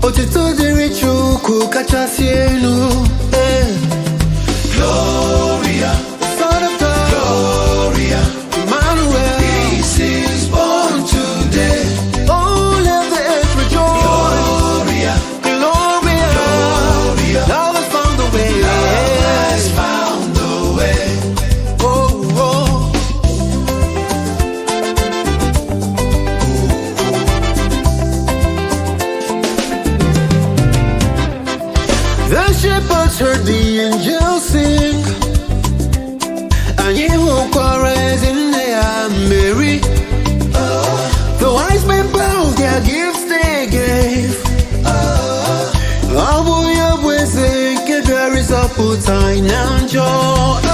Otito diri Chukwu kachasị elu. Gloria, Son of God, Gloria, Emmanuel, He is born today. oh let the earth rejoice. Gloria, Gloria, Gloria, love has found a way. love has found a way. Oh, oh. The shepherds heard the angels sing, and he who quarrels in their Mary. The wise men bowed their gifts they gave. Abu Yabwe say, "Get there is a put time and joy."